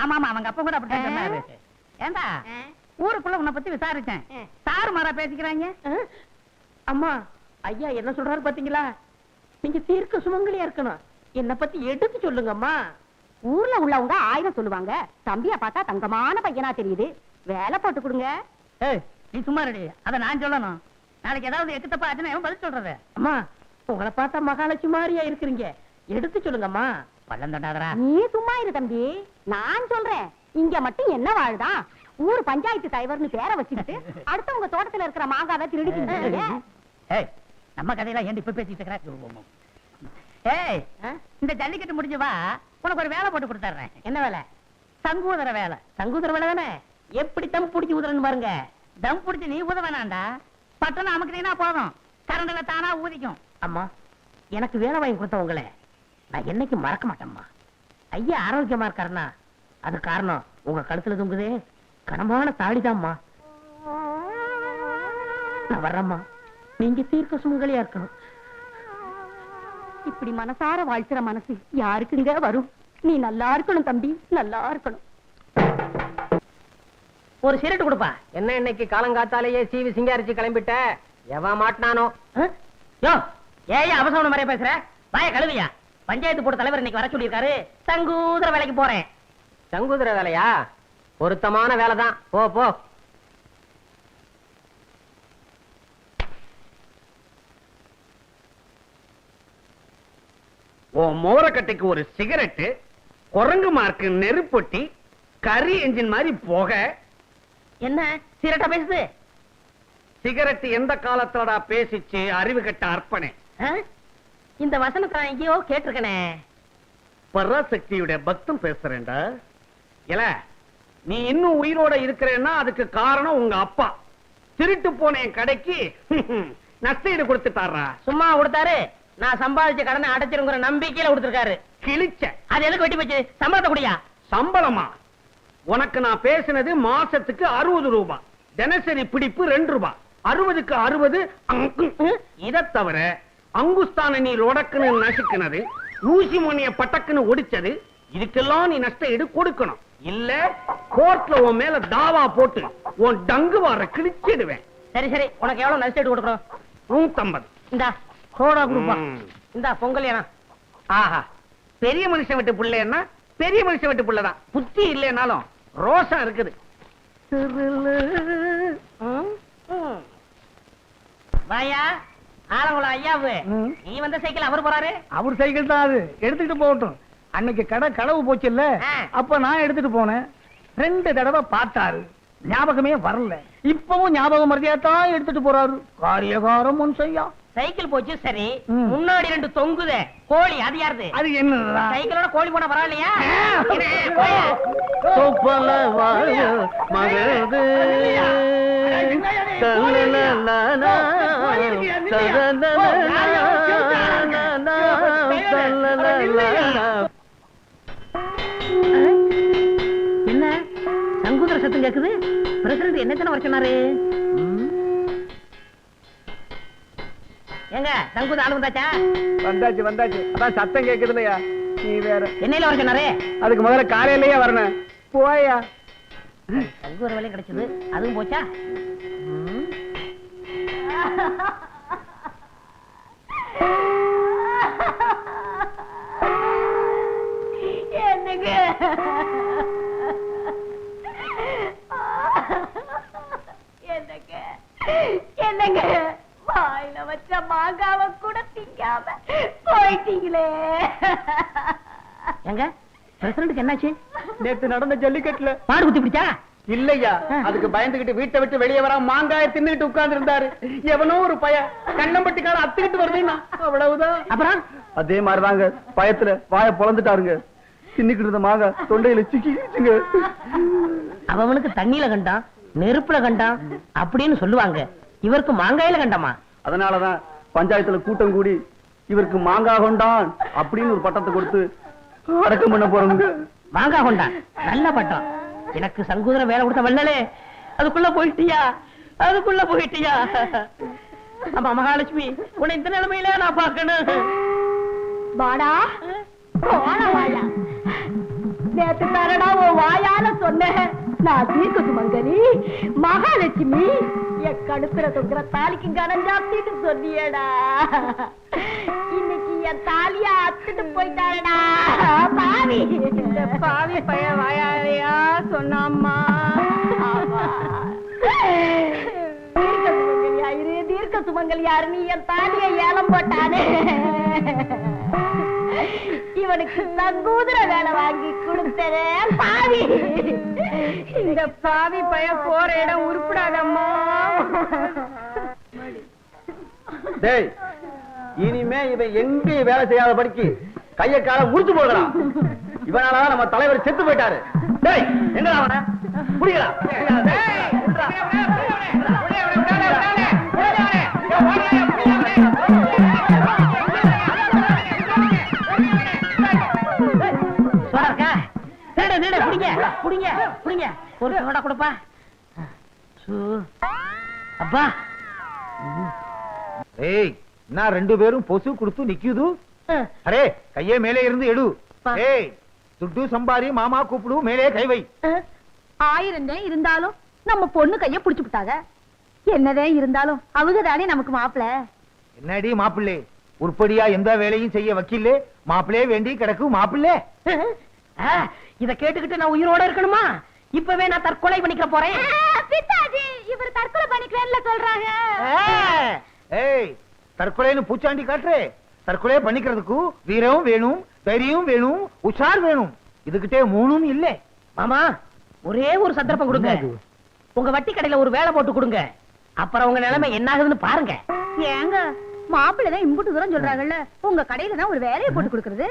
ஆமா ஆமா, அவங்க அப்பா கூட அப்படித்தான் சொன்னாரு. ஏண்டா ஊருக்குள்ள உன்னை பத்தி விசாரிச்சேன், சாரு மாறா பேசிக்கிறாங்க. அம்மா, ஐயா என்ன சொல்றாரு பாத்தீங்களா? நீங்க தீர்க்க சுமங்கலியா இருக்கணும். என்ன பத்தி எடுத்து சொல்லுங்க அம்மா. ஊர்ல உள்ளவங்க 1000 சொல்லுவாங்க. தம்பியா பார்த்தா தங்கமான பையனா தெரியுது. வேலை போட்டு கொடுங்க. நீ சும்மா ரெடி, அத நான் சொல்லணும். நாளைக்கு ஏதாவது எக்கு தப்பா ஆச்சுன்னா எவன் பதில் சொல்றது? அம்மா உங்களை பார்த்தா மகாலட்சுமி மாதிரியா இருக்கிறீங்க, எடுத்து சொல்லுங்கம்மா. பள்ளம் தண்டாதரா. நீ சும்மா இரு தம்பி, நான் சொல்றேன். இங்க மட்டும் என்ன வாழ்தான், ஊர் பஞ்சாயத்து தலைவர்னு பேரை வச்சுக்கிட்டு அடுத்தவங்க தோட்டத்துல இருக்கிற மாங்காவை திருடிக்கிட்டு. ஏய், நம்ம கதையெல்லாம் ஏன் இப்ப பேசிட்டு இருக்கிற? ஏய், இந்த ஜல்லிக்கட்டு முடிஞ்சு வா, உனக்கு ஒரு வேலை போட்டு கொடுத்துறேன். என்ன வேலை? சங்கூதர வேலை. சங்கூதர வேலை தானே? எப்படி தம் பிடிச்சி ஊதுறன்னு பாருங்க. தம் பிடிச்சு நீ ஊத வேணாண்டா, பட்டணம் அமுக்கிட்டீங்கன்னா போதும், கரண்டில் தானா ஊதிக்கும். அம்மா எனக்கு வேலை வாங்கி கொடுத்தவங்கள நான் என்னைக்கு மறக்க மாட்டேம்மா. ஐயா ஆரோக்கியமா இருக்காருன்னா அது காரணம் உங்க கழுத்துல தொங்குதே கனமான தாடிதாம்மா. நான் வர்றேம்மா, நீங்க தீர்க்க சுமங்கலியா இருக்கணும். இப்படி மனசார வாழ்த்துற மனசு யாருக்குங்க வரும்? நீ நல்லா இருக்கணும் தம்பி, நல்லா இருக்கணும். ஒரு சிரட்டு கொடுப்பா. என்ன இன்னைக்கு காலங்காத்தாலேயே சீவி சிங்காரிச்சு கிளம்பிட்ட? எவன் மாட்டினானோ? யோ, ஏன் அவசர மாதிரியா பேசுற? வாய கழுவியா? பஞ்சாயத்து போர்டு தலைவர் இன்னைக்கு வர சொல்லியிருக்காரு. சங்கூதர வேலைக்கு போறேன். சங்கூதர வேலையா? பொருத்தமான வேலை தான், போ போ. ஓ மோரக்கட்டைக்கு ஒரு சிகரெட்டு, குரங்கு மார்க்கு நெருப்பொட்டி, கரி என்ஜின் மாதிரி போக. என்ன சிரட்டா பேசுது? சிகரெட் எந்த காலத்தோட பேசிச்சு அறிவு கட்ட அர்ப்பணே. இந்த வசனத்தை நான் எங்கேயோ கேட்டிருக்கனே. பராசக்தியுடைய பக்தம் பேசுறேன்டா. இல்ல நீ இன்னும் உயிரோட இருக்கிறேன்னா அதுக்கு காரணம் உங்க அப்பா. திருட்டு போன என் கடைக்கு நஷ்டஈடு கொடுத்துட்டாரா? சும்மா கொடுத்தாரு, நான் சம்பாதிச்ச கடனை அடைச்சிருங்கிற நம்பிக்கையில கொடுத்திருக்காரு. கிழிச்ச. அது எதுக்கு வெட்டி போச்சு? சம்பளத்தை குடியா? சம்பளமா? உனக்கு நான் பேசினது மாசத்துக்கு 60 ரூபாய், தினசரி பிடிப்பு 2 ரூபாய். 60க்கு 60. இதை தவிர அங்குஸ்தான நீ ரொடக்குன்னு நசுக்குனது, ஊசி மணிய பட்டக்குன்னு ஒடிச்சது, இதுக்கெல்லாம் நீ நஷ்ட ஈடு கொடுக்கணும். இல்ல கோர்ட்ல உன் மேல தாவா போட்டு உன் டங்கு வார கிழிச்சிடுவேன். சரி சரி, உனக்கு எவ்வளவு நஷ்ட ஈடு கொடுக்கணும்? 150. இந்தா கோடா கொடுப்பா. இந்தா பொங்கல் ஏனா. ஆஹா, பெரிய மனுஷன் விட்டு பிள்ளைன்னா பெரிய மனுஷன் விட்டு பிள்ளைதான். புத்தி இல்லைனாலும் ரோஷம் இருக்குது. வாயா ஆலங்குளம் ஐயாவு, நீ வந்த சைக்கிள் அவர் போறாரு. அவர் சைக்கிள் தான் அது, எடுத்துட்டு போகட்டும். அன்னைக்கு கடை களவு போச்சு இல்ல, அப்ப நான் எடுத்துட்டு போனேன். 2 தடவை பார்த்தாரு, ஞாபகமே வரல. இப்பவும் ஞாபகம் மறதியாத்தான் எடுத்துட்டு போறாரு. காரியகாரம் முன் செய்யா. சைக்கிள் போச்சு சரி, முன்னாடி 2 தொங்குதே கோழி, அது யாருது? அது என்ன? சைக்கிளோட கோழி போனா பரவாயில்லையா? என்ன சங்கூதர சத்தம் கேக்குது? பிரசிடண்ட் என்ன வர சொன்னாரு? எங்க சங்கூத ஆளு வந்தாச்சா? வந்தாச்சு வந்தாச்சு, அதான் சத்தம் கேக்குது இல்லையா? நீ வேற என்னையில வர சொன்னாரு? அதுக்கு முதல்ல காலையிலேயே வரணும். போயா, சங்கூர வேலையும் கிடைச்சது, அதுவும் போச்சா? என்னங்க என்னங்க என்னங்க வாயில வச்ச மாங்காவை கூட திங்காம போயிட்டீங்களே. எங்க பிரசிடண்ட்க்கு என்னாச்சு? நேத்து நடந்த ஜல்லிக்கட்டுல பாடு குத்தி பிடிச்சா? இல்லையா, அதுக்கு பயந்துகிட்டு வீட்டை விட்டு வெளியே வர மாங்காய தின்னுட்டு உட்கார்ந்து இருந்தாரு. எவனோ ஒரு பய கண்ணம்பட்டிக்கார அத்துக்கிட்டு வருதுன்னா அவ்வளவுதான். அப்புறம் அதே மாதிரிதாங்க, பயத்துல வாய பொளந்துட்டாருங்க. தின்னுக்கிட்டு இருந்த மாங்காய் தொண்டையில சிக்கிச்சுங்க. அவனுக்கு தண்ணியில கண்டான், நெருப்புல கண்டான் அப்படின்னு சொல்லுவாங்க. இவருக்கு மாங்காயில கண்டாமா? அதனாலதான் பஞ்சாயத்துல கூட்டம் கூடி இவருக்கு மாங்காய் கொண்டான் அப்படின்னு ஒரு பட்டத்தை கொடுத்து அடக்கம் பண்ண போறோங்க. மாங்காய் கொண்டான், நல்ல பட்டம். எனக்கு சங்கூதர வேலை கொடுத்த வல்லலே, அதுக்குள்ள போயிட்டியா? அதுக்குள்ள போயிட்டியா? ஆமா மகாலட்சுமி, உன்னை இந்த நிலைமையில நான் பார்க்கணும். வாடா போடா வாயா. நேத்து தரடா உன் வாயால சொன்னேன், நான் தீர்க்க சுமங்கலி மகாலட்சுமி. என் கழுத்துல தொங்குற தாலிக்கு கனம் ஜாஸ்தின்னு சொன்னியடா. இன்னைக்கு என் தாலிய அத்துட்டு போயிட்டாடா பாவி. இந்த பாவி பையன் வாயாலையா சொன்னாம்மா. சுமங்கல் யாருன்னு என் தாலியை ஏலம் போட்டானே இவனுக்கு தங்கூதுர வேலை வாங்கி கொடுத்ததே பாவி. இந்த பாவி பையன் போற இடம் உருப்படாதம்மா. டேய், இனிமே இவன் எங்கேயும் வேலை செய்யாத படிக்கு கைய கால முடிச்சு போடுறான். இவனால நம்ம தலைவர் செத்து போயிட்டாரு. டேய், எங்கடா அவன புடிங்கடா. ஒரு சோடா கொடுப்பா. அப்பா ஏய், நான் 2 பேரும் பொசு கொடுத்து நிக்குது. அரே, கையே மேலே இருந்து எடு. ஏய், துட்டு சம்பாரி மாமா கூப்பிடு, மேலே கை வை. 1000 இருந்தாலும் நம்ம பொண்ணு கைய புடிச்சு விட்டாங்க. என்னதே இருந்தாலும் அவங்க தானே நமக்கு மாப்பிள. என்னடி மாப்பிள்ளை, உருப்படியா எந்த வேலையும் செய்ய வக்கீல்லே மாப்பிள்ளையே வேண்டி கிடக்கு மாப்பிள்ளை. இத கேட்டுக்கிட்டு நான் உயிரோட இருக்கணுமா? இப்பவே நான் தற்கொலை பண்ணிக்க போறேன். பிதாஜி, இவர் தற்கொலை பண்ணிக்கிறேன்ல சொல்றாங்க. ஏய், தற்கொலைன்னு பூச்சாண்டி காட்டுறே. தற்கொலை பண்ணிக்கிறதுக்கு வீரம் வேணும், தைரியம் வேணும், உஷார் வேணும். இதுகிட்டே 3ம் இல்ல. மாமா, ஒரே ஒரு சந்தர்ப்பம் கொடுங்க. உங்க வட்டி கடையில ஒரு வேலை போட்டு கொடுங்க. அப்புறம் உங்க நிலைமை என்ன ஆகுதுன்னு பாருங்க. ஏங்க, மாப்பிள்ளதான் இம்புட்டு தூரம் சொல்றாங்கல்ல, உங்க கடையில தான் ஒரு வேலையை போட்டு கொடுக்கறது.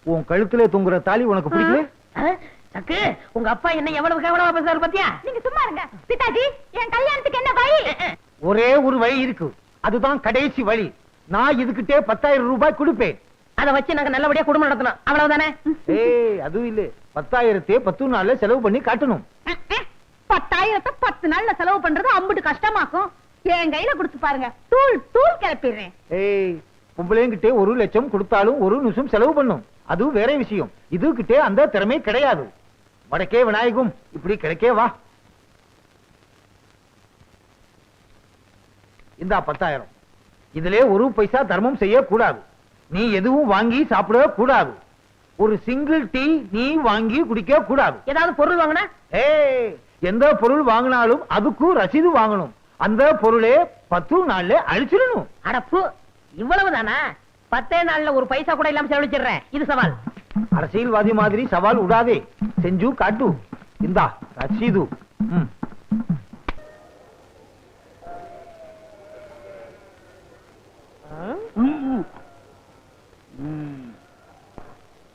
உன் கழுத்துல தொங்குற தாலி உனக்கு பிடிக்கல? சக்கு, உங்க அப்பா என்ன எவ்வளவு கேவலமா பேசுறாரு பாத்தியா? நீங்க சும்மா இருங்க. பிதாஜி, என் கல்யாணத்துக்கு என்ன வழி? ஒரே ஒரு வழி இருக்கு, அதுதான் கடைசி வழி. நான் இதுகிட்டே 10,000 ரூபாய் கொடுப்பேன். அத வச்சு நாங்க நல்லபடியா குடும்பம் நடத்தணும், அவ்வளவுதானே? ஏய், அதுவும் இல்ல, 10,000 10 நாள்ல செலவு பண்ணி காட்டணும். 10,000 10 நாள்ல செலவு பண்றது அம்புட்டு கஷ்டமாக்கும். என் கையில கொடுத்து பாருங்க, தூள் தூள் கிளப்பிடுறேன். ஏய், பொம்பளைங்கிட்டே 1 லட்சம் கொடுத்தாலும் 1 நிமிஷம் செலவு பண்ணும். அது வேற விஷயம். இதுகிட்டே அந்த திறமை கிடையாது. வடக்கே விநாயகம், இப்படி கிடைக்கே வா. இந்த 10,000 இதிலே 1 பைசா தர்மம் செய்ய கூடாது. நீ எதுவும் வாங்கி சாப்பிட கூடாது. ஒரு சிங்கிள் டீ நீ வாங்கி குடிக்க கூடாது. ஏதாவது பொருள் வாங்கினா? ஏய், எந்த பொருள் வாங்கினாலும் அதுக்கு ரசீது வாங்கணும். அந்த பொருளே 10 நாள்ல அழிச்சிடணும். அடப்பு, இவ்வளவுதானா? 10 நாள்ல 1 பைசா கூட இல்லாம செலவழிச்சிடுறேன். இது சவால். அரசியல்வாதி மாதிரி சவால் விடாதே, செஞ்சு காட்டு. இந்தா ரசீது.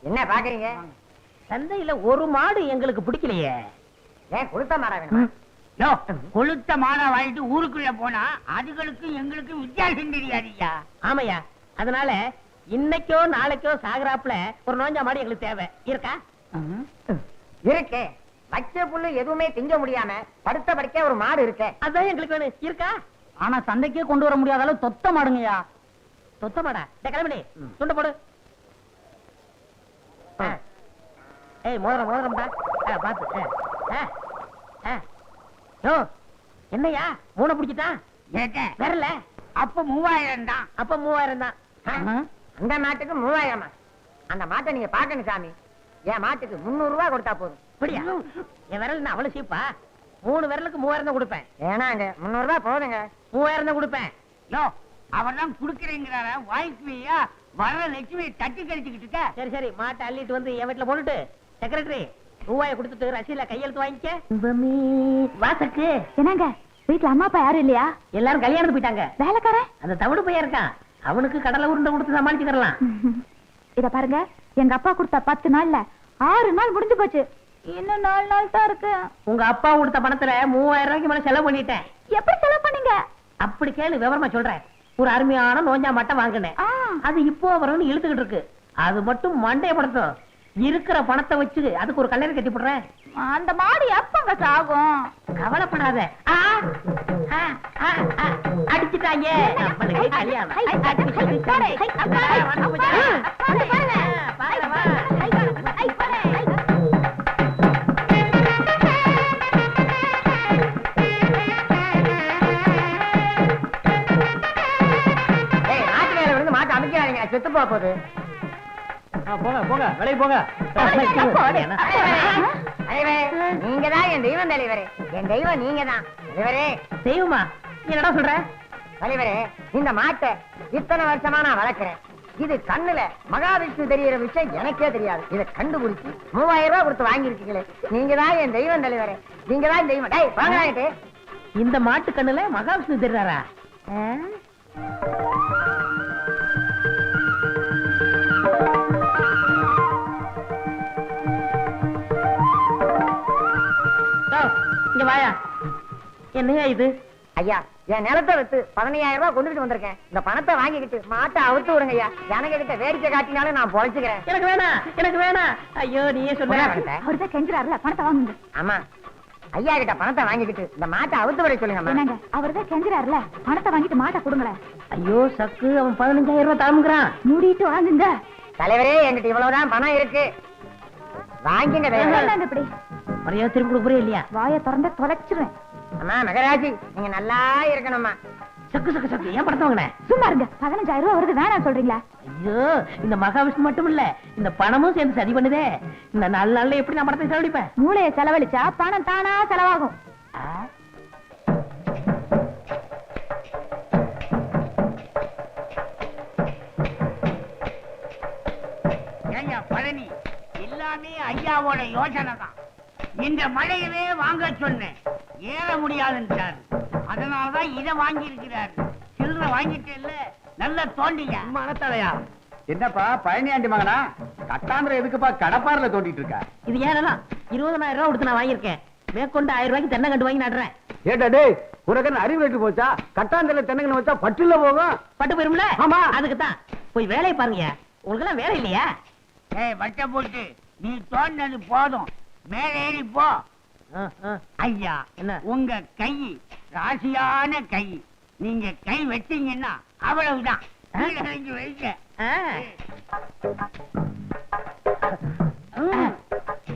என்ன பாக்குறீங்க? சந்தையில ஒரு மாடு எங்களுக்கு பிடிக்கலையே. ஏன் கொடுத்த மாடா வேணும்? கொளுத்த மாடா வாங்கிட்டு ஊருக்குள்ள போனா அதுகளுக்கு எங்களுக்கு வித்தியாசம் தெரியாதியா? ஆமையா, அதனால இன்னைக்கோ நாளைக்கோ சாகராப்புல ஒரு நோஞ்சா மாடு எங்களுக்கு தேவை. இருக்கா? இருக்கே. பச்சை புல்லு எதுவுமே திங்க முடியாம படுத்த படுக்க ஒரு மாடு இருக்கே. அதான் எங்களுக்கு வேணும். இருக்கா? ஆனா சந்தைக்கே கொண்டு வர முடியாத அளவு தொத்த மாடுங்கய்யா. தொத்த மாடா? கிளம்பி துண்ட போடு. ஏய், மோதிரம்டா. பாத்து. என்னையா மூணை பிடிச்சிட்டான்? வரல. அப்ப 3000 தான். அப்ப 3000 தான். அந்த மாட்டுக்கு 3000. அந்த மாட்டை நீங்க பாக்கணும் சாமி. என் மாட்டுக்கு 300 ரூபாய் கொடுத்தா போதும். அப்படியா? என் விரல் நான் அவ்வளவு சீப்பா? 3 விரலுக்கு 3000 தான் கொடுப்பேன். ஏனாங்க 300 ரூபாய் போதுங்க. 3000 தான் கொடுப்பேன். அவர் தான் குடுக்கறீங்கிறாரா? வாய்க்குவியா? வர்ற லட்சுமி தட்டி கழிச்சுக்கிட்டு இருக்க. சரி சரி, மாட்டை அள்ளிட்டு வந்து என் வீட்டுல போட்டுட்டு செக்ரட்டரி ரூபாயை கொடுத்துட்டு ரசீல கையெழுத்து வாங்கிக்க. வாசக்கு என்னங்க, வீட்டுல அம்மா அப்பா யாரும் இல்லையா? எல்லாரும் கல்யாணத்துக்கு போயிட்டாங்க. வேலைக்காரன் அந்த தவிடு பையன் இருக்கான், அவனுக்கு கடலை உருண்டை கொடுத்து சமாளிச்சுக்கலாம். இத பாருங்க, எங்க அப்பா கொடுத்த 10 நாள்ல 6 நாள் முடிஞ்சு போச்சு. இன்னும் 4 நாள் தான் இருக்கு. உங்க அப்பா கொடுத்த பணத்துல 3000 ரூபாய்க்கு மேல செலவு பண்ணிட்டேன். எப்படி செலவு பண்ணீங்க? அப்படி கேளு, விவரமா சொல்றேன். ஒரு அருமையான நோஞ்சா மட்டும் வாங்கினேன். அது இப்போ வரும்னு இழுத்துக்கிட்டு இருக்கு. அது மட்டும் மண்டைய படுத்தும். இருக்கிற பணத்தை வச்சு அதுக்கு ஒரு கல்யாணம் கட்டி போடுறேன். அந்த மாடு எப்பங்க சாகும்? கவலைப்படாத. அடிச்சுட்டாங்க. நம்மளுக்கு கல்யாணம். மாட்டு அமைக்காதீங்க, செத்து போகுது. போங்க போங்க, வெளியே போங்க. நீங்க தான் என் தெய்வம் தலைவரே. என் தெய்வம் நீங்க தான் தலைவரே. தெய்வமா? நீ என்னடா சொல்ற? தலைவரே, இந்த மாட்டை இத்தனை வருஷமா நான் வளர்க்கிறேன். இது கண்ணுல மகாவிஷ்ணு தெரியற விஷயம் எனக்கே தெரியாது. இதை கண்டுபிடிச்சு 3000 ரூபாய் கொடுத்து வாங்கிருக்கீங்களே, நீங்க தான் என் தெய்வம் தலைவரே. நீங்க தான் தெய்வம். டேய் வாங்கிட்டு. இந்த மாட்டு கண்ணுல மகாவிஷ்ணு தெரியாரா? இங்க வாயா. என்னையா இது? ஐயா, என் நிலத்தை வித்து 15000 ரூபாய் கொண்டுட்டு வந்திருக்கேன். இந்த பணத்தை வாங்கிக்கிட்டு மாட்டை அவுத்து விடுங்க ஐயா. எனக்கு கிட்ட வேடிக்கை காட்டினாலும் நான் பொழைச்சுக்கிறேன். எனக்கு வேணாம், எனக்கு வேணாம். ஐயோ நீயே சொல்ல. அவர்தான் கெஞ்சுறாருல, பணத்தை வாங்குங்க. ஆமா, ஐயா கிட்ட பணத்தை வாங்கிக்கிட்டு இந்த மாட்டை அவுத்து விட சொல்லுங்க. என்னங்க, அவர்தான் கெஞ்சுறாருல, பணத்தை வாங்கிட்டு மாட்டை கொடுங்களேன். ஐயோ சக்கு, அவன் 15000 ரூபாய் தாமுங்கிறான். மூடிட்டு வாங்குங்க. தலைவரே, என்கிட்ட இவ்வளவுதான் பணம் இருக்கு, வாங்கிங்க. இப்படி மரியாதை திரும்பி கொடுக்குறே இல்லையா? வாயை திறந்த தொலைச்சிருவேன். அம்மா மகராஜி, நீங்க நல்லா இருக்கணும்மா. சக்கு சக்கு சக்கு, ஏன் பணத்தை வாங்கினேன்? சும்மா இருங்க. 15000 ரூபாய் வருது, வேணாம் சொல்றீங்களா? ஐயோ, இந்த மகாவிஷ்ணு மட்டும் இல்ல, இந்த பணமும் சேர்ந்து சதி பண்ணுதே. இந்த 4 நாள்ல எப்படி நான் பணத்தை செலவழிப்பேன்? மூளையை செலவழிச்சா பணம் தானா செலவாகும். ஐயா பழனி, எல்லாமே ஐயாவோட யோசனை தான். இந்த மழையவே வாங்க சொன்னேன், ஏற முடியாதுன்றாரு. அதனாலதான் இதை வாங்கி இருக்கிறாரு. சில்லற வாங்கிட்டு இல்ல, நல்ல தோண்டிங்க. மனத்தலையா என்னப்பா பழனி ஆண்டி மகனா? கட்டாந்திரம் எதுக்குப்பா கடப்பாரில தோண்டிட்டு இருக்க? இது ஏன்னா 20000 ரூபாய் கொடுத்து நான் வாங்கியிருக்கேன். மேற்கொண்டு 1000 ரூபாய்க்கு தென்னை கண்டு வாங்கி நடுறேன். ஏட்டா டேய், உனக்கு அறிவு கட்டு போச்சா? கட்டாந்திர தென்னங்கன்னு வச்சா பட்டுல போகும். பட்டு போயிரும்ல? ஆமா. அதுக்கு தான் போய் வேலையை பாருங்க. உங்களுக்கு எல்லாம் வேலை இல்லையா? ஏய் வட்ட போட்டு, நீ தோண்டது போதும், மேல ஏறி போ. ஐயா, என்ன? உங்க கை ராசியான கை. நீங்க கை வச்சீங்கன்னா அவ்வளவுதான். கீழே இறங்கி வைங்க.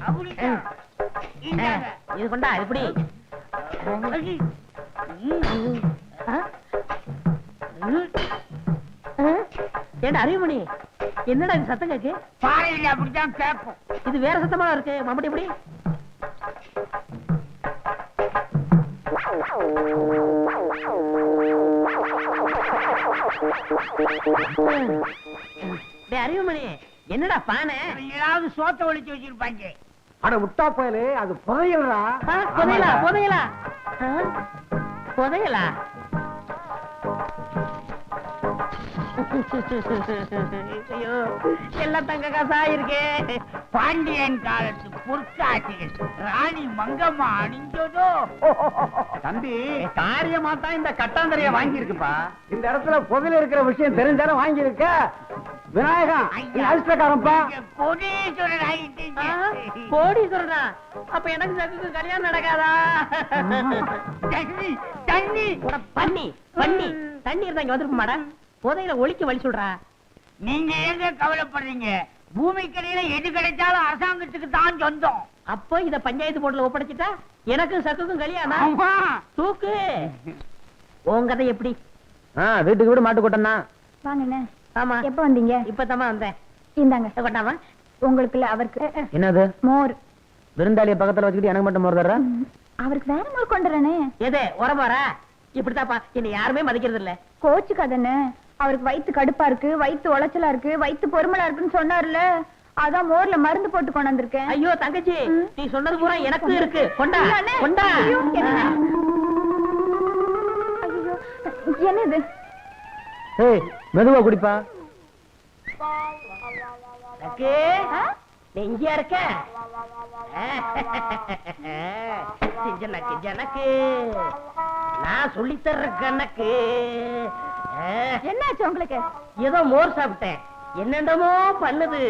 அப்படிதான். இந்தாங்க. இது கொண்டா, இப்படி. ஏண்டா அறிவுமணி, என்னடா இது சத்தம் கேக்கு? பாறையில் அப்படித்தான் கேட்போம். இது வேற சத்தமா இருக்கு. மம்பட்டி எப்படி? அறிவுமணி, என்னடா பானை? ஏதாவது சோத்தை ஒழிச்சு வச்சிருப்பாங்க. அட முட்டா பயலே, அது புதையல்றா. புதையலா? புதையலா? புதையலா? ஐயோ, எல்லாம் தங்க காசா இருக்கே. பாண்டியன் காலத்து பொற்காட்சிகள் ராணி மங்கம்மா அணிஞ்சதோ. தம்பி, காரியமா தான் இந்த கட்டாந்தரைய வாங்கி இருக்குப்பா. இந்த இடத்துல புதையல் இருக்கிற விஷயம் தெரிஞ்சாலும் வாங்கி இருக்க. விநாயகா, அதிர்ஷ்டக்காரன்பா. கோடீஸ்வரர் ஆயிட்டீங்க. கோடீஸ்வரனா? அப்ப எனக்கு சகுக்கு கல்யாணம் நடக்காதா? தண்ணி தண்ணி பண்ணி பண்ணி தண்ணி இருந்தா இங்க வந்துருக்க மாடா. புதையில ஒழிக்க வழி சொல்றா. நீங்க எங்க கவலைப்படுறீங்க? பூமிக்கரையில எது கிடைச்சாலும் அரசாங்கத்துக்கு தான் சொந்தம். அப்போ இத பஞ்சாயத்து போர்டுல ஒப்படைச்சிட்டா எனக்கும் சக்குக்கும் கல்யாணம். ஆமா. தூக்கு. உன் கதை எப்படி? வீட்டுக்கு வீடு மாட்டு கொட்டனா? வாங்கண்ணே. ஆமா. எப்ப வந்தீங்க? இப்பதாம்மா வந்தேன். இந்தாங்க. கொட்டாமா? உங்களுக்கு இல்ல, அவருக்கு. என்னது? மோர். விருந்தாளிய பக்கத்துல வச்சுக்கிட்டு எனக்கு மட்டும் மோர் தர்ற? அவருக்கு வேற மோர் கொண்டுறனே. எது உரமாரா? இப்படித்தாப்பா என்ன யாருமே மதிக்கிறது இல்ல. கோச்சுக்காதண்ணே. அவருக்கு வயித்து கடுப்பா இருக்கு, வயித்து உளைச்சலா இருக்கு, வயித்து பொறுமலா இருக்குன்னு சொன்னார்ல, அதான் மோர்ல மருந்து போட்டு கொண்டு வந்திருக்கேன். ஐயோ தங்கச்சி, நீ சொன்னது பூரா எனக்கு இருக்கு. கொண்டா கொண்டா. ஐயோ, என்னது? ஏய், மெதுவா குடிப்பா. நீ இங்கயா இருக்க? ஜனக்கு நான் சொல்லி தர்ற கணக்கு. என்னாச்சு உங்களுக்கு? ஏதோ மோர் சாப்பிட்டேன், என்னென்னமோ பண்ணுது.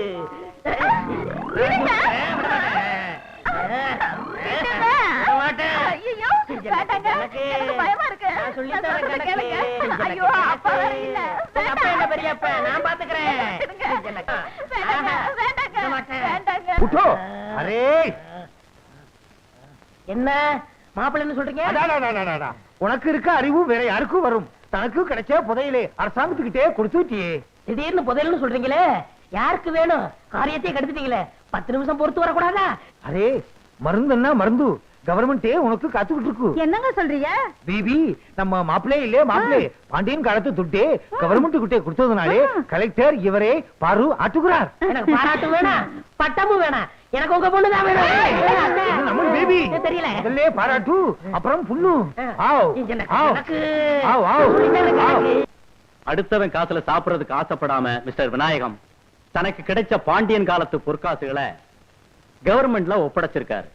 ஐயோ, வேண்டாங்க. எனக்கு பயமா இருக்கு. நான் சொல்லி தர்ற கணக்கு. ஐயோ, அப்பா வேற இல்ல. அப்பா என்ன பெரியப்பா, நான் பாத்துக்கிறேன். உட்டோ. அரே, என்ன மாப்பிள்ளைன்னு சொல்றீங்க? அடாடாடாடாடா. உனக்கு இருக்க அறிவு வேற யாருக்கும் வரும். தனக்கு கிடைச்ச புதையிலே அரசாங்கத்துக்கிட்டே கொடுத்துட்டியே. திடீர்னு புதையல்னு சொல்றீங்களே, யாருக்கு வேணும்? காரியத்தையே கெடுத்துட்டீங்களே. 10 நிமிஷம் பொறுத்து வரக்கூடாதா? அரே, மருந்துன்னா மருந்து, கவர்மெண்டே உனக்கு காத்துக்கிட்டு இருக்கு. என்னங்க சொல்றீங்க? பேபி, நம்ம மாப்பிளே இல்லையே மாப்பிளே பாண்டியன் காலத்து துட்டே கவர்மெண்ட் கிட்டே கொடுத்ததுனாலே கலெக்டர் இவரே பாரு ஆட்டுகிறார். எனக்கு பாராட்டு வேணாம், பட்டமும் வேணாம், எனக்கு உங்க பொண்ணுதான் வேணும். நம்ம பேபி தெரியல. முதல்ல பாராட்டு, அப்புறம் புண்ணு. ஆவ் எனக்கு- ஆவ் எனக்கு- ஆவ் ஆவ். அடுத்தவன் காசுல சாப்பிடுறதுக்கு ஆசைப்படாம மிஸ்டர் விநாயகம் தனக்கு கிடைச்ச பாண்டியன் காலத்து பொற்காசுகளை கவர்மெண்ட்ல ஒப்படைச்சிருக்காரு.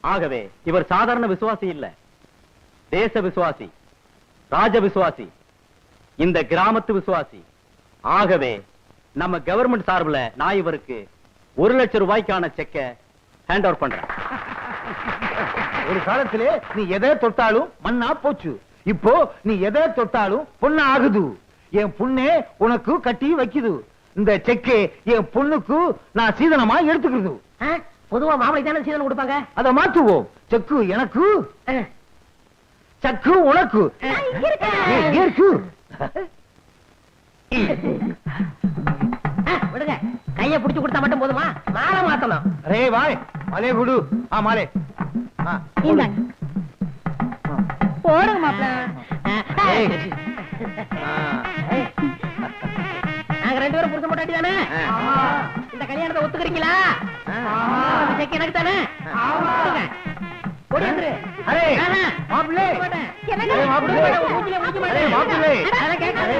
ஆகவே இவர் சாதாரண விசுவாசி இல்ல, தேச விசுவாசி, ராஜ விசுவாசி, இந்த கிராமத்து விசுவாசி. ஆகவே நம்ம கவர்மெண்ட் சார்பில் நான் இவருக்கு 1 லட்சம் ரூபாய்க்கான செக்கை ஹேண்ட் ஓவர் பண்றேன். ஒரு காலத்திலே நீ எதை தொட்டாலும் மண்ணா போச்சு, இப்போ நீ எதை தொட்டாலும் பொண்ணா ஆகுது. என் பொண்ணே உனக்கு கட்டி வைக்குது. இந்த செக்கே என் பொண்ணுக்கு நான் சீதனமா எடுத்துக்கிறது. பொதுவா மாப்பிளை தானே சீதனம் கொடுப்பாங்க. அதை மாத்துவோம். செக்கு எனக்கு, சக்கு உனக்கு. இங்க இருக்கு. விடுங்க, கைய புடிச்சு கொடுத்தா மட்டும் போதுமா? மாலை மாத்தணும். அரே வாய், மாலே குடு. மாலே இந்தாங்க. போடுங்க மாப்பிள. நாங்க 2 பேரும் புடிச்ச மாட்டாட்டி தானே? இந்த கல்யாணத்தை ஒத்துக்கிறீங்களா? செக் எனக்கு தானே? ஓடியாந்துரு. அரே மாப்பிள்ளை, மாட்டேன். என்னங்க? மாப்பிள்ளை, மூஞ்சிலே மூஞ்சி அரே மாப்பிள்ளை. அதெல்லாம் கேட்காது.